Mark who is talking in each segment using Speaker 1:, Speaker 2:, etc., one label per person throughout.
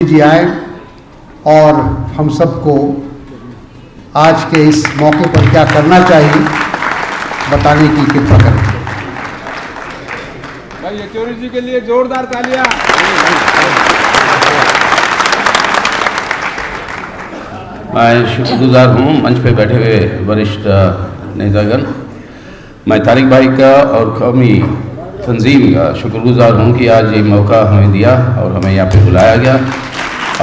Speaker 1: जी आए और हम सबको आज के इस मौके पर क्या करना चाहिए बताने की कृपा करें।
Speaker 2: भाई येचुरी जी के लिए जोरदार तालियां।
Speaker 3: मैं शुक्रगुजार हूँ मंच पे बैठे हुए वरिष्ठ नेतागण। मैं तारिक भाई का और कौमी तंजीम का शुक्रगुजार हूँ कि आज ये मौका हमें दिया और हमें यहाँ पे बुलाया गया।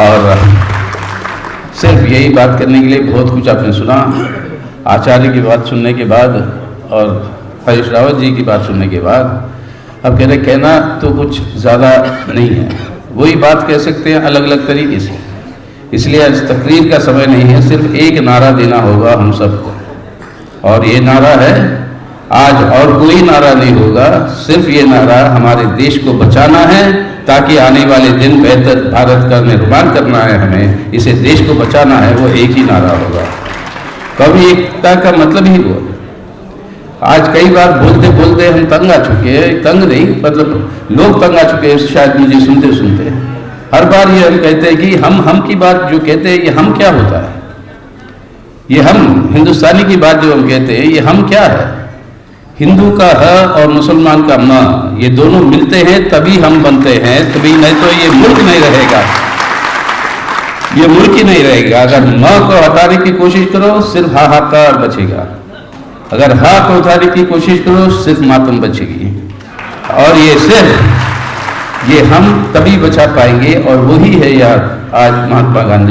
Speaker 3: और सिर्फ यही बात करने के लिए बहुत कुछ आपने सुना। आचार्य की बात सुनने के बाद और हरीश रावत जी की बात सुनने के बाद अब कहना तो कुछ ज़्यादा नहीं है, वही बात कह सकते हैं अलग अलग तरीके से। इसलिए आज तकरीर का समय नहीं है, सिर्फ एक नारा देना होगा हम सबको, और ये नारा है आज, और कोई नारा नहीं होगा। सिर्फ ये नारा हमारे देश को बचाना है ताकि आने वाले दिन बेहतर भारत का निर्माण करना है, हमें इसे देश को बचाना है, वो एक ही नारा होगा। कभी एकता का मतलब ही वो। आज कई बार बोलते बोलते हम तंग आ चुके हैं, तंग नहीं मतलब लोग तंग आ चुके हैं शायद मुझे सुनते सुनते। हर बार ये हम कहते हैं कि हम की बात जो कहते हैं ये हम क्या होता है, ये हम हिंदुस्तानी की बात जो हम कहते हैं ये हम क्या है। हिंदू का ह और मुसलमान का म, ये दोनों मिलते हैं तभी हम बनते हैं, तभी, नहीं तो ये मुल्क नहीं रहेगा, ये मुल्क ही नहीं रहेगा। अगर म को हटाने की कोशिश करो सिर्फ हाहाकार बचेगा, अगर हा को उठाने की कोशिश करो सिर्फ मातम बचेगी। और ये सिर्फ ये हम तभी बचा पाएंगे, और वही है यार आज महात्मा गांधी